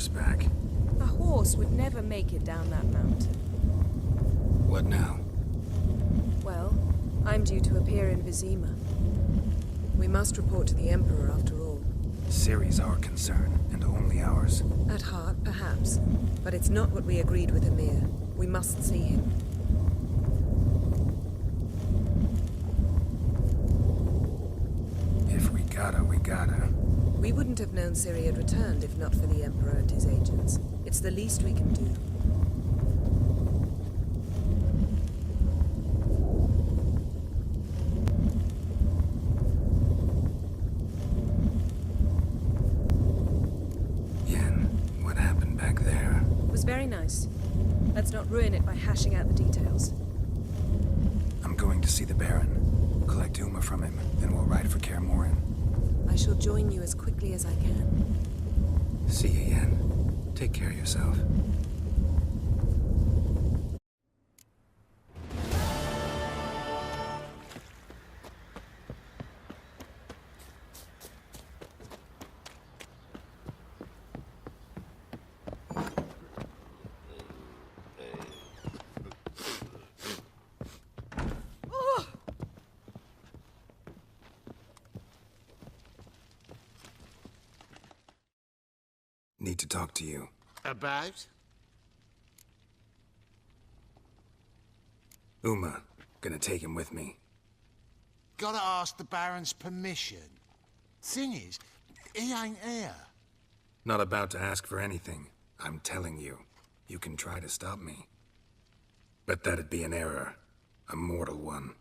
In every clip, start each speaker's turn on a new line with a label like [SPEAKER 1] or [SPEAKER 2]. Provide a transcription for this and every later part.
[SPEAKER 1] horseback.
[SPEAKER 2] A horse would never make it down that mountain.
[SPEAKER 1] What now?
[SPEAKER 2] Well, I'm due to appear in Vizima. We must report to the Emperor after all.
[SPEAKER 1] Ciri's our concern, and only ours.
[SPEAKER 2] At heart, perhaps. But it's not what we agreed with Emir. We must see him.
[SPEAKER 1] If we gotta, we gotta.
[SPEAKER 2] We wouldn't have known Ciri had returned if not for the Emperor and his agents. It's the least we can do.
[SPEAKER 1] Yen, what happened back there?
[SPEAKER 2] It was very nice. Let's not ruin it by hashing out the details.
[SPEAKER 1] I'm going to see the Baron. Collect Umma from him, then we'll ride for Kaer Morhen.
[SPEAKER 2] I shall join you as quickly as I can.
[SPEAKER 1] See you, Yen. Take care of yourself. Need to talk to you.
[SPEAKER 3] About?
[SPEAKER 1] Umma. Gonna take him with me.
[SPEAKER 3] Gotta ask the Baron's permission. Thing is, he ain't here.
[SPEAKER 1] Not about to ask for anything. I'm telling you. You can try to stop me. But that'd be an error. A mortal one.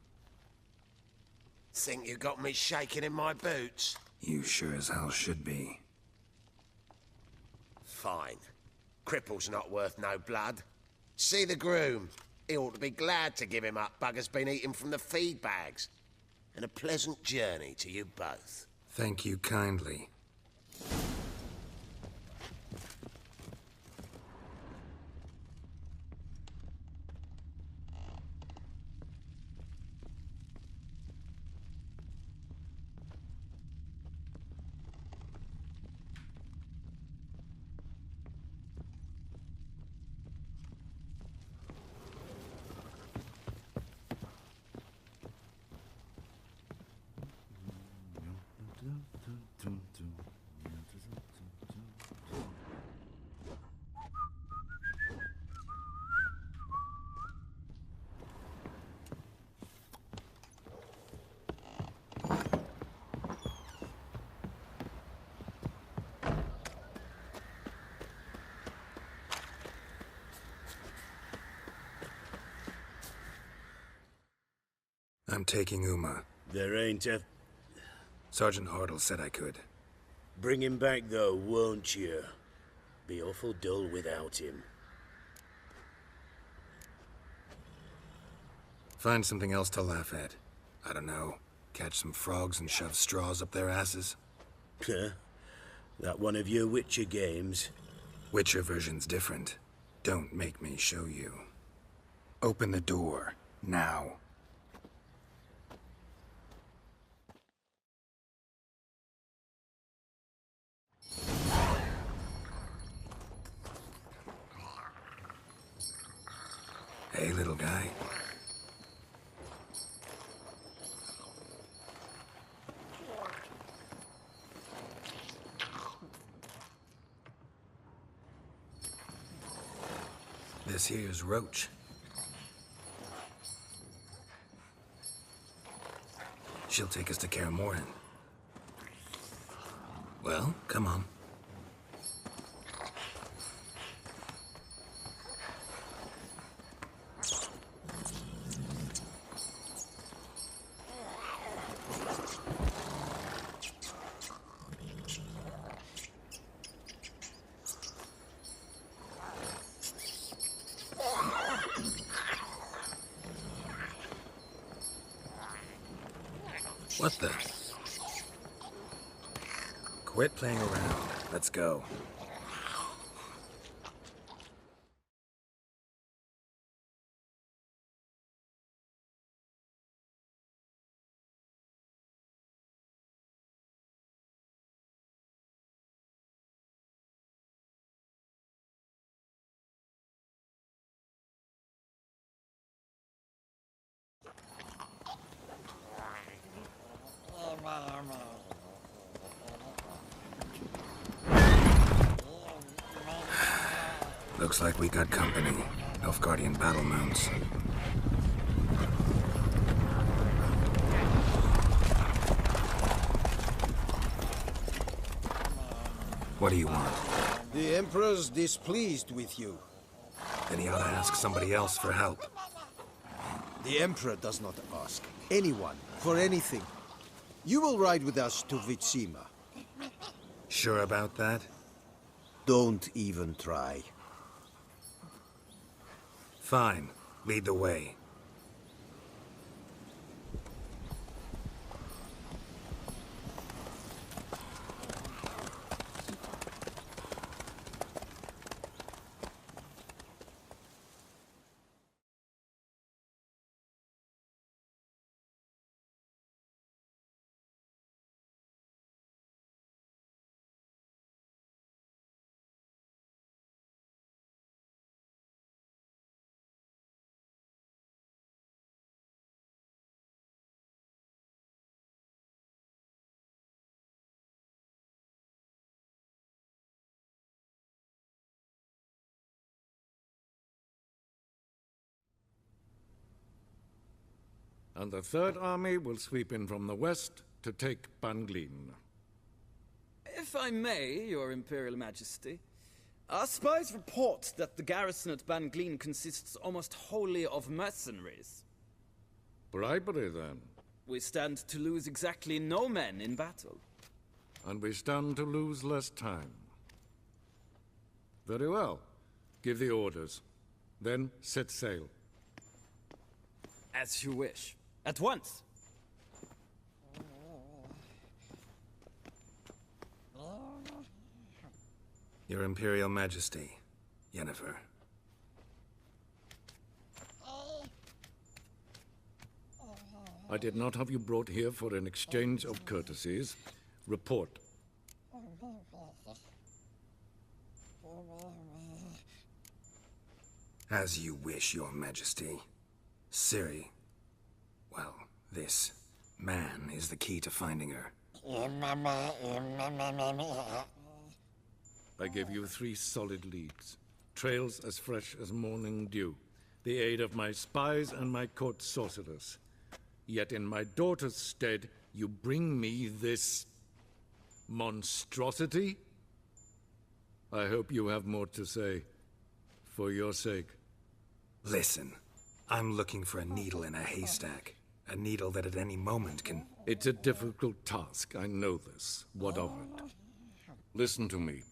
[SPEAKER 3] Think you got me shaking in my boots?
[SPEAKER 1] You sure as hell should be.
[SPEAKER 3] Fine. Cripple's not worth no blood. See the groom. He ought to be glad to give him up. Bugger's been eating from the feed bags. And a pleasant journey to you both.
[SPEAKER 1] Thank you kindly. I'm taking Umma.
[SPEAKER 4] There ain't a...
[SPEAKER 1] Sergeant Hartle said I could.
[SPEAKER 4] Bring him back, though, won't you? Be awful dull without him.
[SPEAKER 1] Find something else to laugh at. I don't know. Catch some frogs and shove straws up their asses.
[SPEAKER 4] Huh? That one of your Witcher games?
[SPEAKER 1] Witcher version's different. Don't make me show you. Open the door. Now. Hey, little guy. This here's Roach. She'll take us to Kaer Morhen. Well, come on. What the? Quit playing around. Let's go. Looks like we got company. Nilfgaardian battle mounts. What do you want?
[SPEAKER 5] The Emperor's displeased with you.
[SPEAKER 1] Then he ought to ask somebody else for help.
[SPEAKER 5] The Emperor does not ask anyone for anything. You will ride with us to Vizima.
[SPEAKER 1] Sure about that?
[SPEAKER 5] Don't even try.
[SPEAKER 1] Fine. Lead the way.
[SPEAKER 6] And the Third Army will sweep in from the west to take Banglin.
[SPEAKER 7] If I may, Your Imperial Majesty, our spies report that the garrison at Banglin consists almost wholly of mercenaries.
[SPEAKER 6] Bribery, then.
[SPEAKER 7] We stand to lose exactly no men in battle.
[SPEAKER 6] And we stand to lose less time. Very well. Give the orders. Then set sail.
[SPEAKER 7] As you wish. At once!
[SPEAKER 1] Your Imperial Majesty, Yennefer.
[SPEAKER 6] I did not have you brought here for an exchange of courtesies. Report.
[SPEAKER 1] As you wish, Your Majesty. Ciri. Well, this man is the key to finding her.
[SPEAKER 6] I give you 3 solid leads. Trails as fresh as morning dew. The aid of my spies and my court sorcerers. Yet in my daughter's stead, you bring me this monstrosity? I hope you have more to say. For your sake.
[SPEAKER 1] Listen, I'm looking for a needle in a haystack. A needle that at any moment can...
[SPEAKER 6] It's a difficult task, I know this. What of it? Listen to me.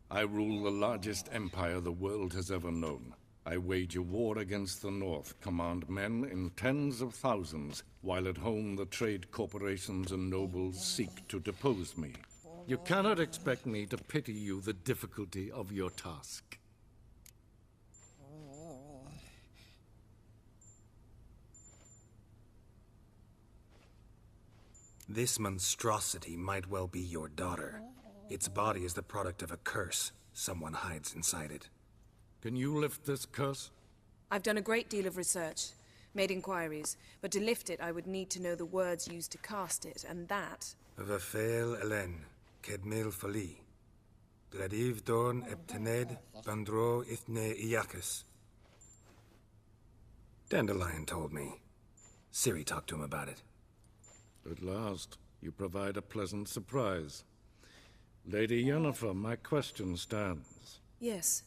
[SPEAKER 6] I rule the largest empire the world has ever known. I wage a war against the North, command men in tens of thousands, while at home the trade corporations and nobles seek to depose me. You cannot expect me to pity you the difficulty of your task.
[SPEAKER 1] This monstrosity might well be your daughter. Its body is the product of a curse. Someone hides inside it.
[SPEAKER 6] Can you lift this curse?
[SPEAKER 2] I've done a great deal of research, made inquiries, but to lift it I would need to know the words used to cast it, and that...
[SPEAKER 1] Vafel Elen, Kedmil Fali. Gladiv Dorn Eptened, Bandro Ithne Iakis. Dandelion told me. Ciri talked to him about it.
[SPEAKER 6] At last, you provide a pleasant surprise. Lady Yennefer, my question stands.
[SPEAKER 2] Yes.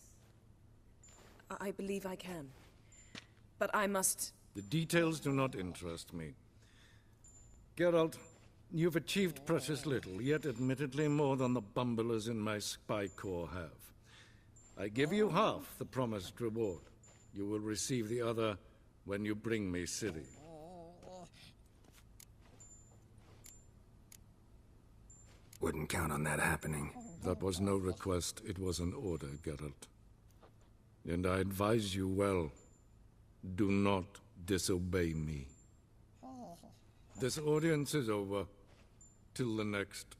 [SPEAKER 2] I believe I can. But I must...
[SPEAKER 6] The details do not interest me. Geralt, you've achieved precious little, yet admittedly more than the bumblers in my spy corps have. I give you half the promised reward. You will receive the other when you bring me Ciri.
[SPEAKER 1] Wouldn't count on that happening.
[SPEAKER 6] That was no request, it was an order, Geralt. And I advise you well, do not disobey me. This audience is over. Till the next.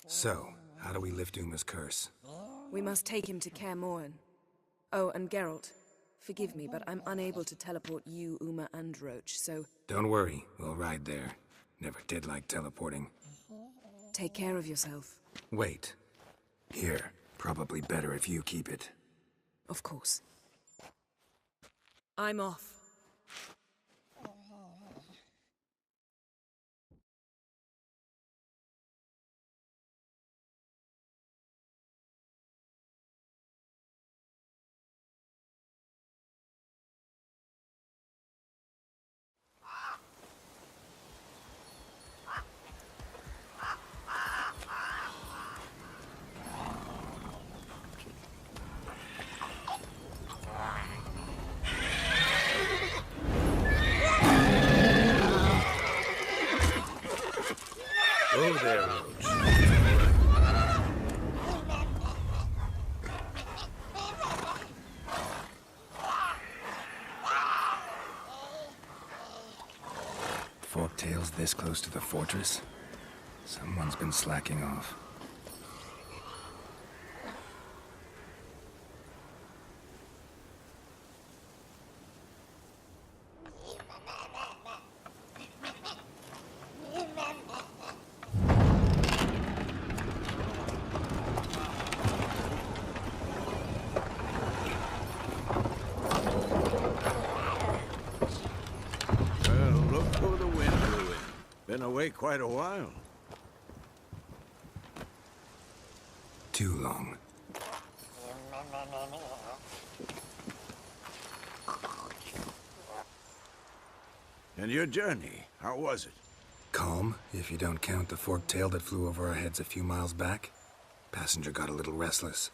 [SPEAKER 1] So, how do we lift Umma's curse?
[SPEAKER 2] We must take him to Kaer Morhen. Oh, and Geralt, forgive me, but I'm unable to teleport you, Umma, and Roach, so...
[SPEAKER 1] Don't worry, we'll ride there. Never did like teleporting.
[SPEAKER 2] Take care of yourself.
[SPEAKER 1] Wait. Here. Probably better if you keep it.
[SPEAKER 2] Of course. I'm off.
[SPEAKER 4] Oh there, Roach.
[SPEAKER 1] Forktails this close to the fortress? Someone's been slacking off.
[SPEAKER 4] Been away quite a while.
[SPEAKER 1] Too long.
[SPEAKER 4] And your journey, how was it?
[SPEAKER 1] Calm, if you don't count the forktail that flew over our heads a few miles back. Passenger got a little restless.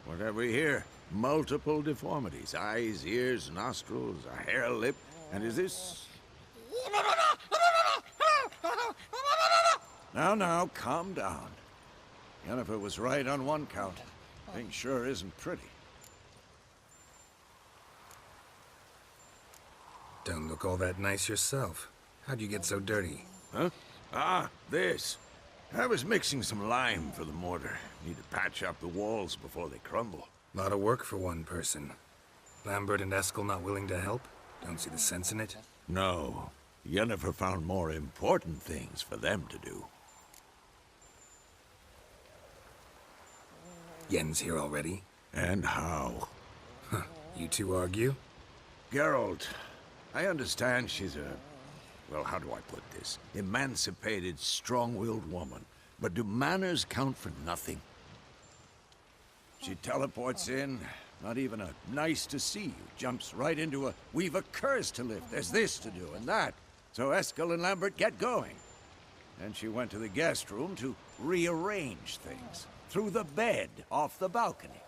[SPEAKER 4] What have we here? Multiple deformities. Eyes, ears, nostrils, a hair lip. And is this... Now, calm down. Yennefer was right on one count. Thing sure isn't pretty.
[SPEAKER 1] Don't look all that nice yourself. How'd you get so dirty?
[SPEAKER 4] Huh? Ah, this. I was mixing some lime for the mortar. Need to patch up the walls before they crumble.
[SPEAKER 1] Lot of work for one person. Lambert and Eskel not willing to help? Don't see the sense in it?
[SPEAKER 4] No. Yennefer found more important things for them to do.
[SPEAKER 1] Yen's here already?
[SPEAKER 4] And how?
[SPEAKER 1] Huh. You two argue?
[SPEAKER 4] Geralt, I understand she's a... well, how do I put this? Emancipated, strong-willed woman. But do manners count for nothing? She teleports in, not even a nice to see you, jumps right into a we've a curse to lift, there's this to do and that. So Eskel and Lambert get going. And she went to the guest room to rearrange things. Through the bed, off the balcony.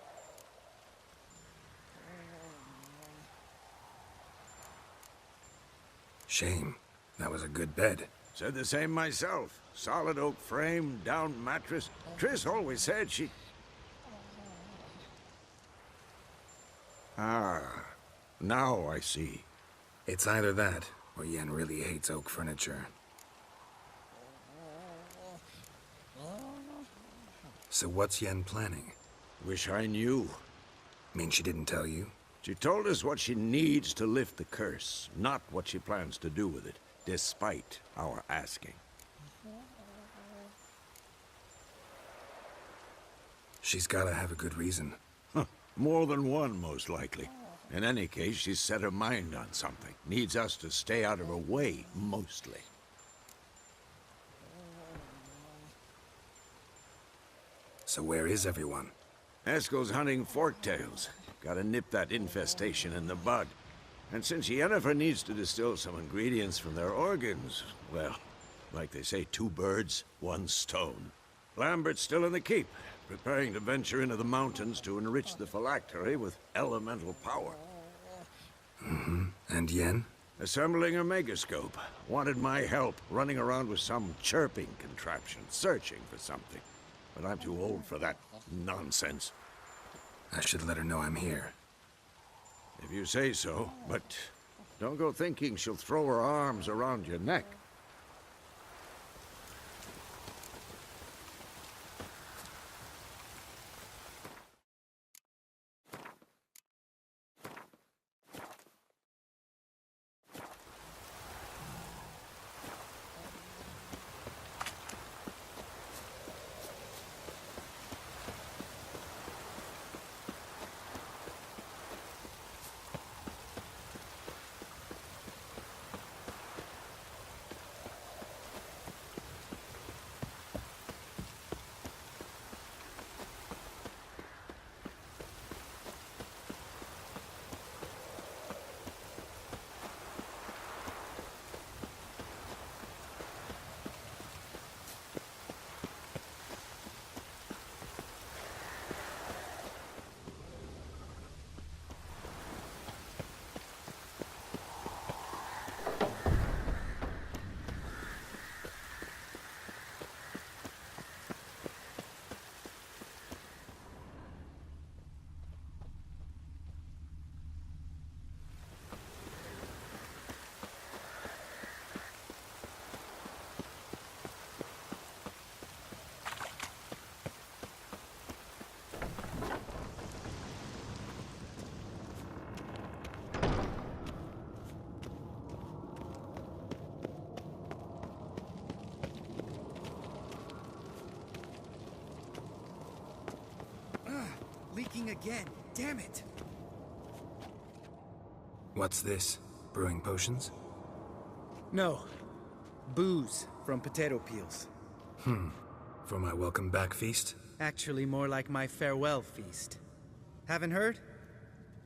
[SPEAKER 1] Shame. That was a good bed.
[SPEAKER 4] Said the same myself. Solid oak frame, down mattress. Triss always said she... Ah, now I see.
[SPEAKER 1] It's either that, or Yen really hates oak furniture. So what's Yen planning?
[SPEAKER 4] Wish I knew.
[SPEAKER 1] Mean she didn't tell you?
[SPEAKER 4] She told us what she needs to lift the curse, not what she plans to do with it, despite our asking.
[SPEAKER 1] She's gotta have a good reason.
[SPEAKER 4] More than one, most likely. In any case, she's set her mind on something. Needs us to stay out of her way, mostly.
[SPEAKER 1] So where is everyone?
[SPEAKER 4] Eskel's hunting forktails. Gotta nip that infestation in the bud. And since Yennefer needs to distill some ingredients from their organs, well, like they say, 2 birds, 1 stone. Lambert's still in the keep, preparing to venture into the mountains to enrich the phylactery with elemental power.
[SPEAKER 1] And Yen?
[SPEAKER 4] Assembling a megascope. Wanted my help, running around with some chirping contraption, searching for something. But I'm too old for that nonsense.
[SPEAKER 1] I should let her know I'm here.
[SPEAKER 4] If you say so, but don't go thinking she'll throw her arms around your neck.
[SPEAKER 8] Buzzing again. Damn it.
[SPEAKER 1] What's this? Brewing potions?
[SPEAKER 8] No. Booze from potato peels.
[SPEAKER 1] For my welcome back feast?
[SPEAKER 8] Actually, more like my farewell feast. Haven't heard?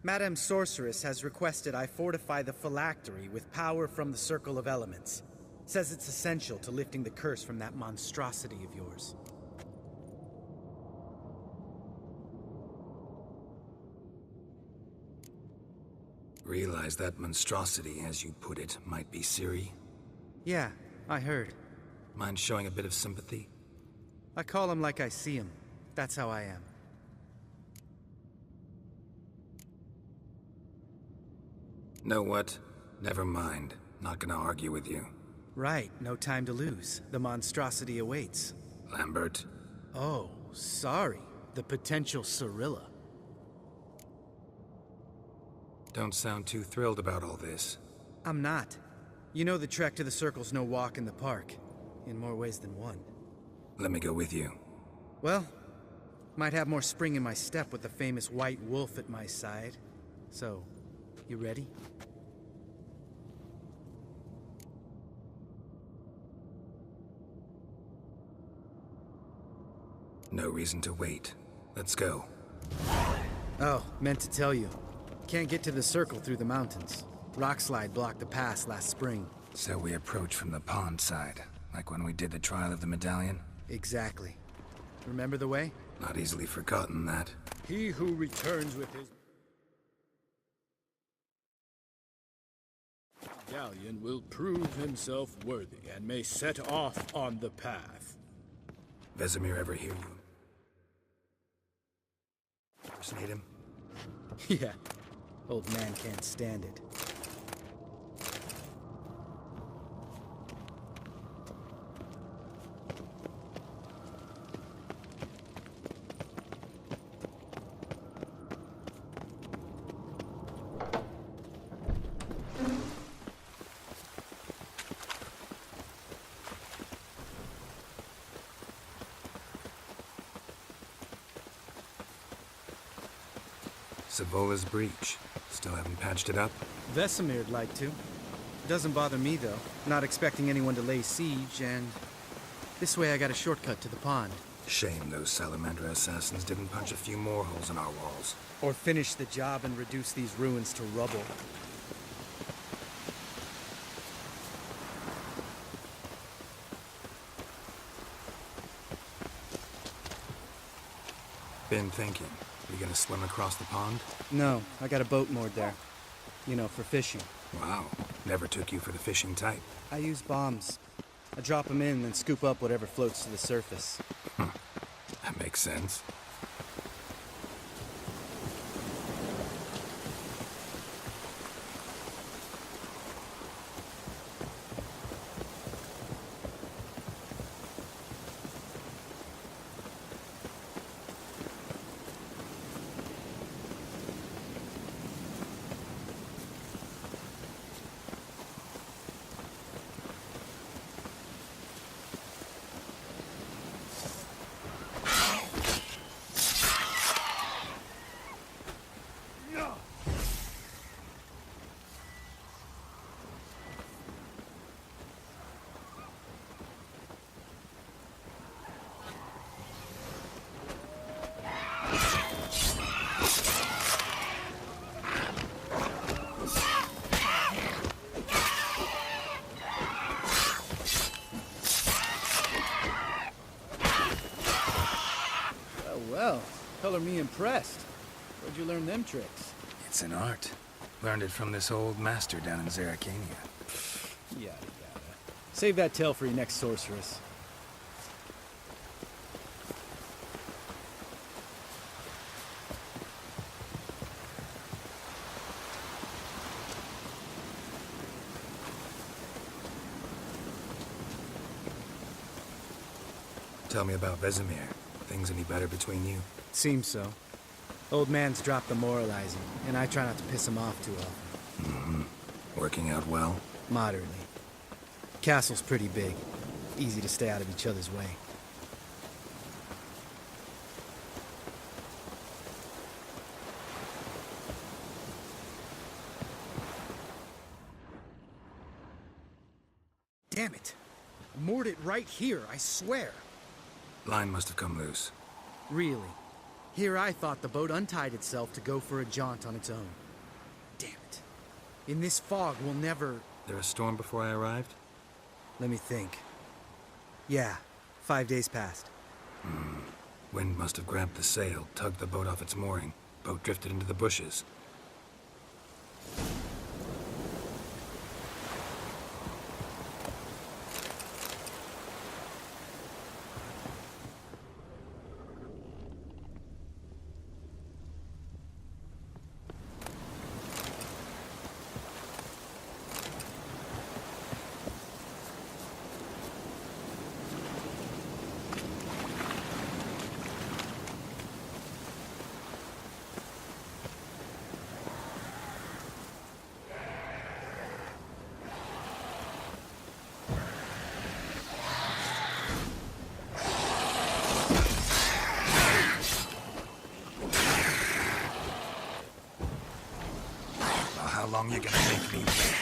[SPEAKER 8] Madame Sorceress has requested I fortify the phylactery with power from the Circle of Elements. Says it's essential to lifting the curse from that monstrosity of yours.
[SPEAKER 1] Realize that monstrosity, as you put it, might be Ciri?
[SPEAKER 8] Yeah, I heard.
[SPEAKER 1] Mind showing a bit of sympathy?
[SPEAKER 8] I call him like I see him. That's how I am.
[SPEAKER 1] Know what? Never mind. Not gonna argue with you.
[SPEAKER 8] Right, no time to lose. The monstrosity awaits.
[SPEAKER 1] Lambert.
[SPEAKER 8] Oh, sorry. The potential Cirilla.
[SPEAKER 1] Don't sound too thrilled about all this.
[SPEAKER 8] I'm not. You know the trek to the Circle's no walk in the park. In more ways than one.
[SPEAKER 1] Let me go with you.
[SPEAKER 8] Well, might have more spring in my step with the famous White Wolf at my side. So, you ready?
[SPEAKER 1] No reason to wait. Let's go.
[SPEAKER 8] Oh, meant to tell you. Can't get to the Circle through the mountains. Rockslide blocked the pass last spring.
[SPEAKER 1] So we approach from the pond side, like when we did the trial of the medallion?
[SPEAKER 8] Exactly. Remember the way?
[SPEAKER 1] Not easily forgotten, that.
[SPEAKER 9] He who returns with his medallion will prove himself worthy and may set off on the path.
[SPEAKER 1] Vesemir ever hear you? Impersonate him?
[SPEAKER 8] Yeah. Old man can't stand it.
[SPEAKER 1] Savola's breach. Still haven't patched it up?
[SPEAKER 8] Vesemir'd like to. Doesn't bother me, though. Not expecting anyone to lay siege, and... this way I got a shortcut to the pond.
[SPEAKER 1] Shame those Salamander assassins didn't punch a few more holes in our walls.
[SPEAKER 8] Or finish the job and reduce these ruins to rubble.
[SPEAKER 1] Been thinking. You gonna swim across the pond?
[SPEAKER 8] No, I got a boat moored there. You know, for fishing.
[SPEAKER 1] Wow. Never took you for the fishing type.
[SPEAKER 8] I use bombs. I drop them in, then scoop up whatever floats to the surface.
[SPEAKER 1] That makes sense.
[SPEAKER 8] Well, color me impressed. Where'd you learn them tricks?
[SPEAKER 1] It's an art. Learned it from this old master down in Zerrikania.
[SPEAKER 8] Yada yada. Save that tale for your next sorceress.
[SPEAKER 1] Tell me about Vesemir. Things any better between you?
[SPEAKER 8] Seems so. Old man's dropped the moralizing, and I try not to piss him off too often.
[SPEAKER 1] Working out well?
[SPEAKER 8] Moderately. Castle's pretty big. Easy to stay out of each other's way. Damn it. I moored it right here, I swear.
[SPEAKER 1] Line must have come loose.
[SPEAKER 8] Really? Here I thought the boat untied itself to go for a jaunt on its own. Damn it. In this fog, we'll never...
[SPEAKER 1] There a storm before I arrived?
[SPEAKER 8] Let me think. Yeah, 5 days passed.
[SPEAKER 1] Wind must have grabbed the sail, tugged the boat off its mooring. Boat drifted into the bushes. How long you gonna make me wait?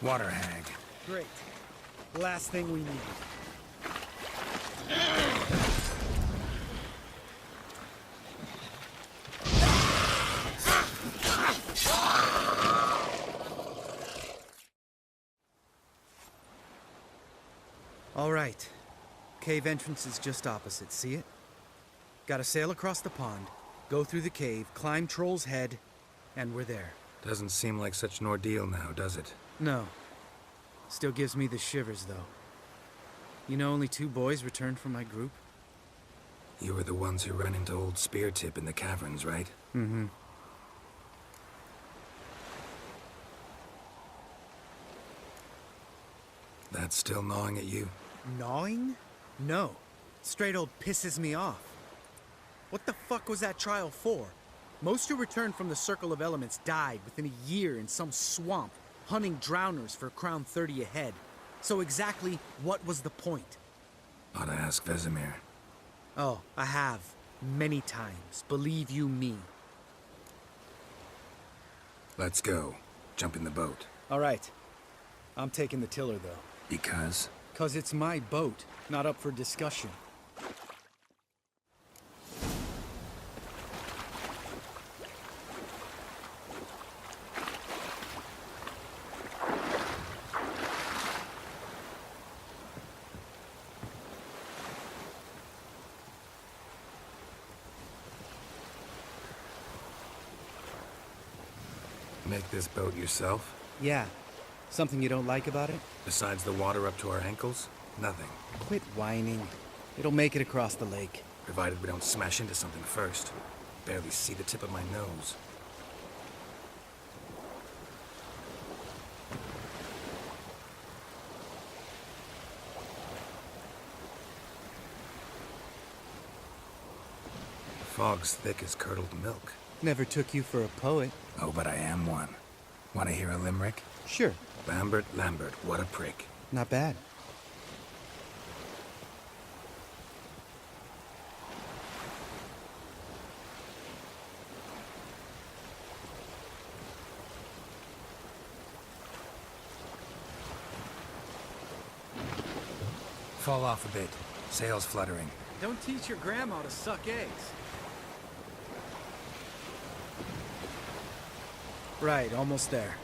[SPEAKER 1] Water hag.
[SPEAKER 8] Great. Last thing we need. All right. Cave entrance is just opposite, see it? Gotta sail across the pond, go through the cave, climb Troll's Head, and we're there.
[SPEAKER 1] Doesn't seem like such an ordeal now, does it?
[SPEAKER 8] No. Still gives me the shivers, though. You know only 2 boys returned from my group?
[SPEAKER 1] You were the ones who ran into old Speartip in the caverns, right?
[SPEAKER 8] Mm-hmm.
[SPEAKER 1] That's still gnawing at you?
[SPEAKER 8] Gnawing? No. Straight old pisses me off. What the fuck was that trial for? Most who returned from the Circle of Elements died within a year in some swamp, hunting drowners for Crown 30 a head. So exactly what was the point?
[SPEAKER 1] Ought to ask Vesemir.
[SPEAKER 8] Oh, I have. Many times. Believe you me.
[SPEAKER 1] Let's go. Jump in the boat.
[SPEAKER 8] All right. I'm taking the tiller, though.
[SPEAKER 1] Because?
[SPEAKER 8] 'Cause it's my boat, not up for discussion.
[SPEAKER 1] Make this boat yourself?
[SPEAKER 8] Yeah. Something you don't like about it?
[SPEAKER 1] Besides the water up to our ankles? Nothing.
[SPEAKER 8] Quit whining. It'll make it across the lake.
[SPEAKER 1] Provided we don't smash into something first. Barely see the tip of my nose. Fog's thick as curdled milk.
[SPEAKER 8] Never took you for a poet.
[SPEAKER 1] Oh, but I am one. Want to hear a limerick?
[SPEAKER 8] Sure.
[SPEAKER 1] Lambert, Lambert, what a prick.
[SPEAKER 8] Not bad.
[SPEAKER 1] Fall off a bit. Sails fluttering.
[SPEAKER 8] Don't teach your grandma to suck eggs. Right, almost there.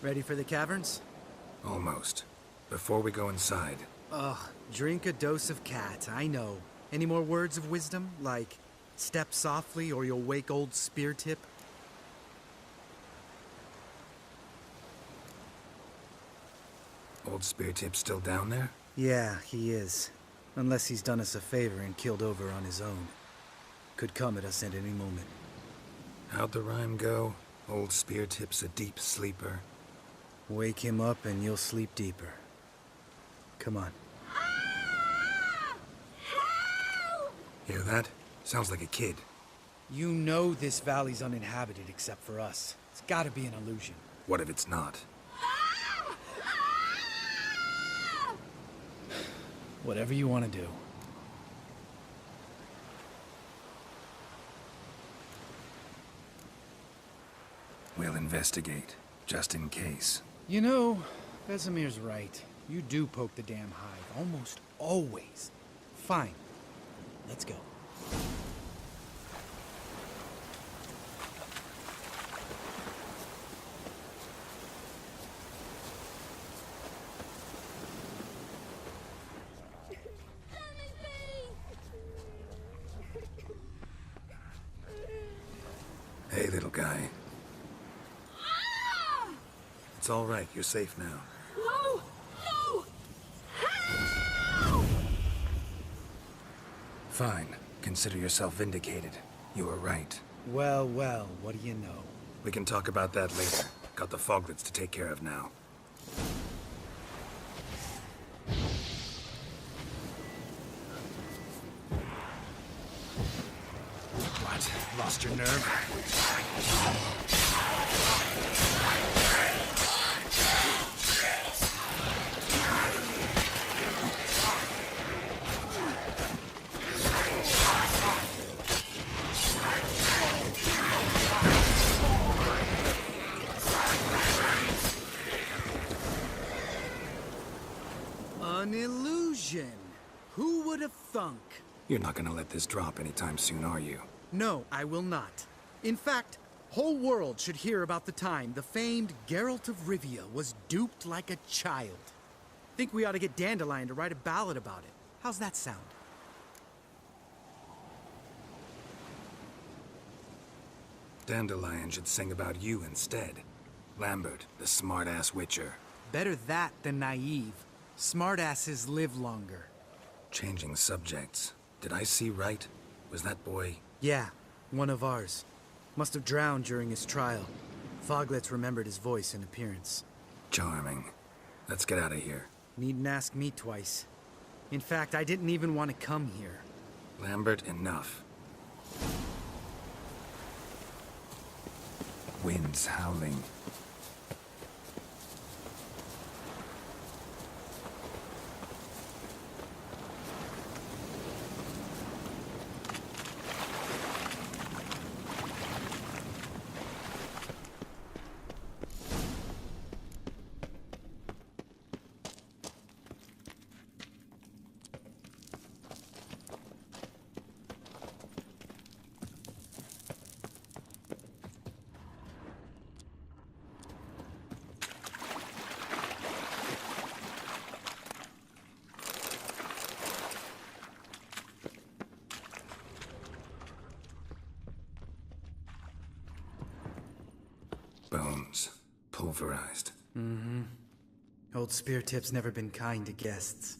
[SPEAKER 8] Ready for the caverns?
[SPEAKER 1] Almost. Before we go inside,
[SPEAKER 8] Ugh, drink a dose of cat, I know. Any more words of wisdom? Like, step softly or you'll wake old Speartip?
[SPEAKER 1] old Speartip's still down there?
[SPEAKER 8] Yeah, he is. Unless he's done us a favor and killed over on his own. Could come at us at any moment.
[SPEAKER 1] How'd the rhyme go? Old spear tip's a deep sleeper.
[SPEAKER 8] Wake him up and you'll sleep deeper. Come on.
[SPEAKER 1] Hear that? Sounds like a kid.
[SPEAKER 8] You know this valley's uninhabited except for us. It's gotta be an illusion.
[SPEAKER 1] What if it's not?
[SPEAKER 8] Whatever you want to do.
[SPEAKER 1] We'll investigate, just in case.
[SPEAKER 8] You know, Vesemir's right. You do poke the damn hive, almost always. Fine. Let's go.
[SPEAKER 1] Hey, little guy. It's all right. You're safe now.
[SPEAKER 10] No! No!
[SPEAKER 1] Fine. Consider yourself vindicated. You were right.
[SPEAKER 8] Well, well, what do you know?
[SPEAKER 1] We can talk about that later. Got the foglets to take care of now.
[SPEAKER 8] What? Lost your nerve? An illusion. Who would have thunk?
[SPEAKER 1] You're not gonna let this drop anytime soon, are you?
[SPEAKER 8] No, I will not. In fact, whole world should hear about the time the famed Geralt of Rivia was duped like a child. Think we ought to get Dandelion to write a ballad about it. How's that sound?
[SPEAKER 1] Dandelion should sing about you instead. Lambert, the smart-ass witcher.
[SPEAKER 8] Better that than naive. Smartasses live longer.
[SPEAKER 1] Changing subjects. Did I see right? Was that boy...
[SPEAKER 8] Yeah, one of ours. Must have drowned during his trial. Foglets remembered his voice and appearance.
[SPEAKER 1] Charming. Let's get out of here.
[SPEAKER 8] Needn't ask me twice. In fact, I didn't even want to come here.
[SPEAKER 1] Lambert, enough. Wind's howling. Bones. Pulverized.
[SPEAKER 8] Mm-hmm. Old Spear Tip's never been kind to guests.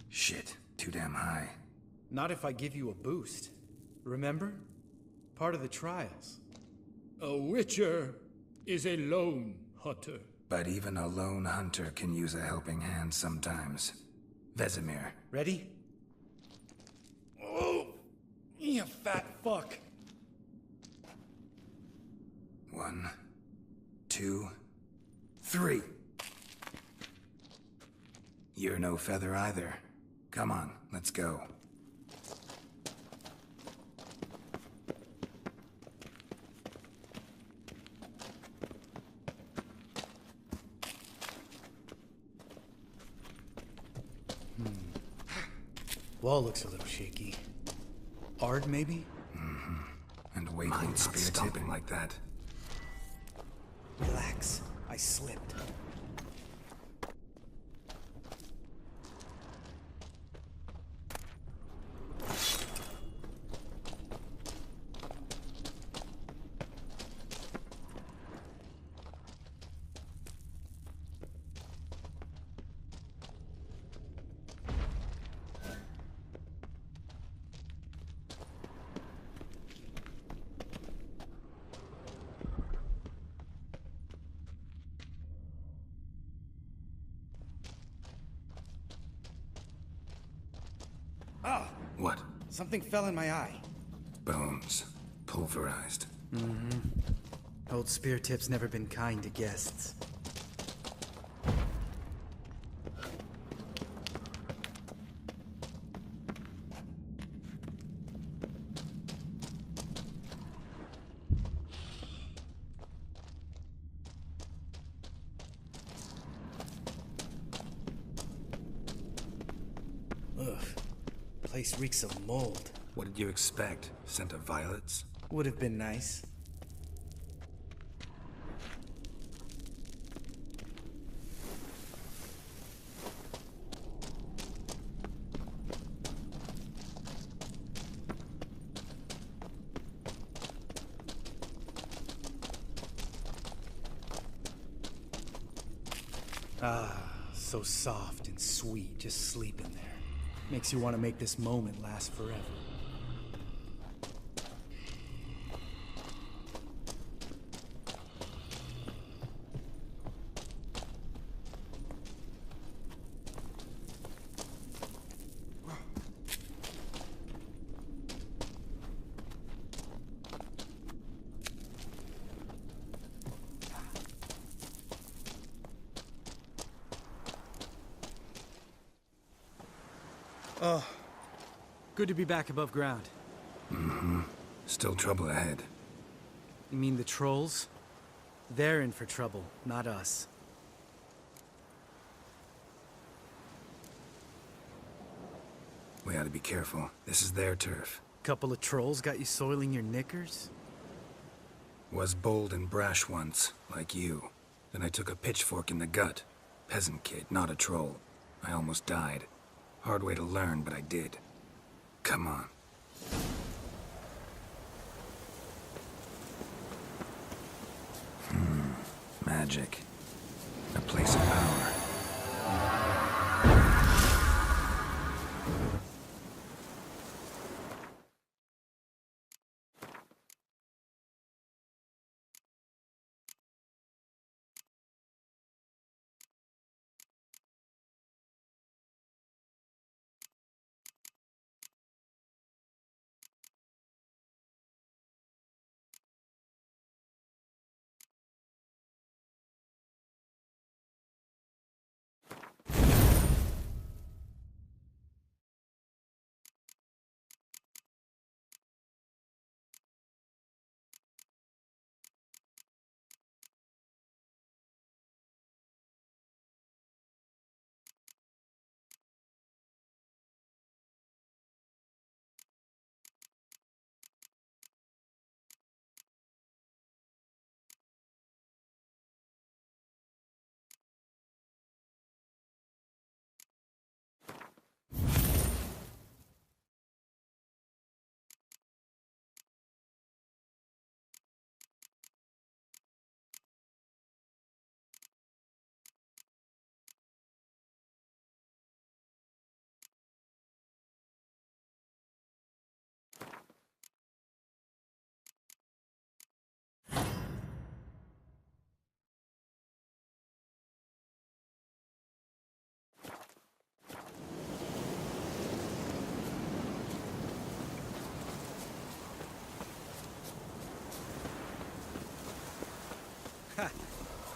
[SPEAKER 1] Shit. Too damn high.
[SPEAKER 8] Not if I give you a boost. Remember? Part of the trials.
[SPEAKER 9] A witcher is a lone hunter.
[SPEAKER 1] But even a lone hunter can use a helping hand sometimes. Vesemir.
[SPEAKER 8] Ready? Oh! You fat fuck!
[SPEAKER 1] 1, 2, 3. You're no feather either. Come on, let's go.
[SPEAKER 8] Wall looks a little shaky. Ard, maybe?
[SPEAKER 1] Mm-hmm. And wait on spear tipping like that.
[SPEAKER 8] Relax. I slipped. Something fell in my eye.
[SPEAKER 1] Bones. Pulverized.
[SPEAKER 8] Old spear tip's never been kind to guests. Ugh. Place reeks of mold.
[SPEAKER 1] What did you expect? Scent of violets?
[SPEAKER 8] Would have been nice. Ah, so soft and sweet, just sleeping there. Makes you want to make this moment last forever. Oh, good to be back above ground.
[SPEAKER 1] Still trouble ahead.
[SPEAKER 8] You mean the trolls? They're in for trouble, not us.
[SPEAKER 1] We ought to be careful. This is their turf.
[SPEAKER 8] Couple of trolls got you soiling your knickers?
[SPEAKER 1] Was bold and brash once, like you. Then I took a pitchfork in the gut. Peasant kid, not a troll. I almost died. Hard way to learn, but I did. Come on. Magic. A place of power.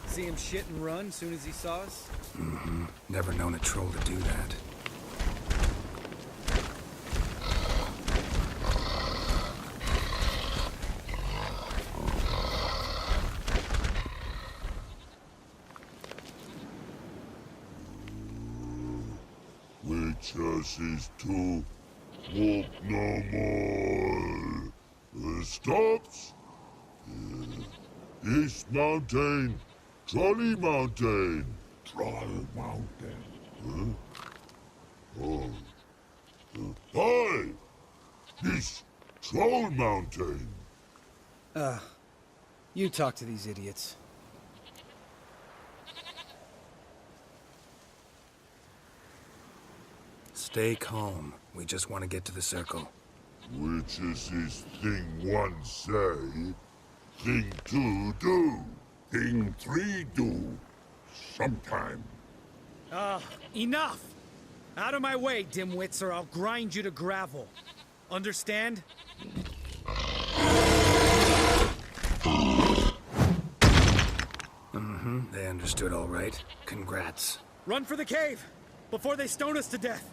[SPEAKER 8] See him shit and run as soon as he saw us?
[SPEAKER 1] Never known a troll to do that.
[SPEAKER 11] Witches is to walk no more. Stops. East Mountain. Trolley Mountain. Troll Mountain. Oh. Hi! This Troll Mountain.
[SPEAKER 8] You talk to these idiots.
[SPEAKER 1] Stay calm. We just want to get to the circle.
[SPEAKER 11] Which is this thing one say, thing two do, thing three do, sometime.
[SPEAKER 8] Enough! Out of my way, dimwits, or I'll grind you to gravel. Understand?
[SPEAKER 1] They understood all right. Congrats.
[SPEAKER 8] Run for the cave! Before they stone us to death!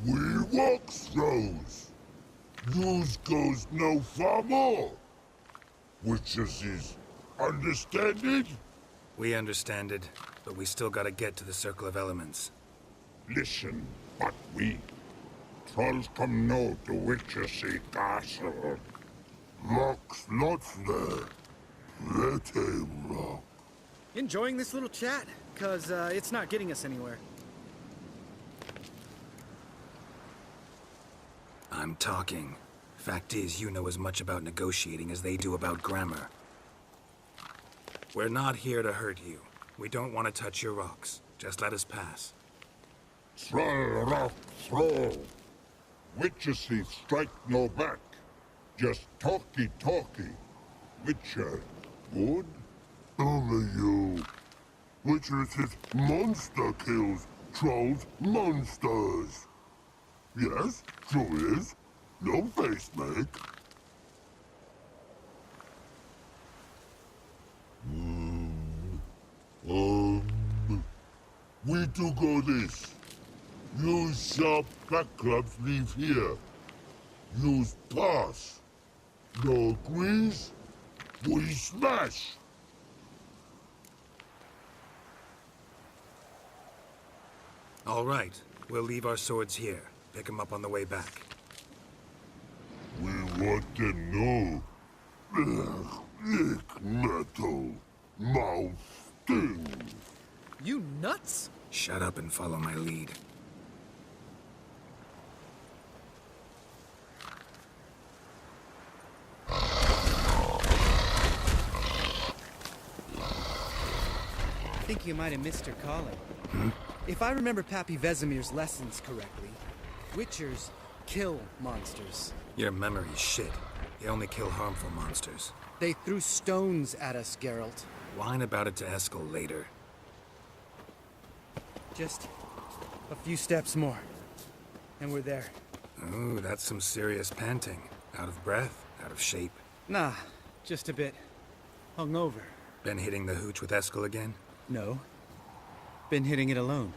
[SPEAKER 11] We walk throws. News goes no far more. Witches is understand it?
[SPEAKER 1] We understand it, but we still gotta get to the Circle of Elements.
[SPEAKER 11] Listen, but we. Trolls come no to Witches castle. Rocks lots there. Pretty rock.
[SPEAKER 8] Enjoying this little chat? 'Cause it's not getting us anywhere.
[SPEAKER 1] I'm talking. Fact is, you know as much about negotiating as they do about grammar. We're not here to hurt you. We don't want to touch your rocks. Just let us pass.
[SPEAKER 11] Troll rock throw. Witches strike no back. Just talky. Witcher, good? Only you. Witches is monster kills. Trolls monsters. Yes, true is. No face make. We do go this. Use sharp back clubs leave here. Use pass. No agrees, we smash.
[SPEAKER 1] All right. We'll leave our swords here. Pick them up on the way back.
[SPEAKER 11] We want to know. Lick metal. Mouth stings.
[SPEAKER 8] You nuts?
[SPEAKER 1] Shut up and follow my lead.
[SPEAKER 8] I think you might have missed her calling. If I remember Pappy Vesemir's lessons correctly, Witchers kill monsters.
[SPEAKER 1] Your memory's shit. You only kill harmful monsters.
[SPEAKER 8] They threw stones at us, Geralt.
[SPEAKER 1] Whine about it to Eskel later.
[SPEAKER 8] Just a few steps more, and we're there.
[SPEAKER 1] Ooh, that's some serious panting. Out of breath, out of shape.
[SPEAKER 8] Nah, just a bit hungover.
[SPEAKER 1] Been hitting the hooch with Eskel again?
[SPEAKER 8] No. Been hitting it alone.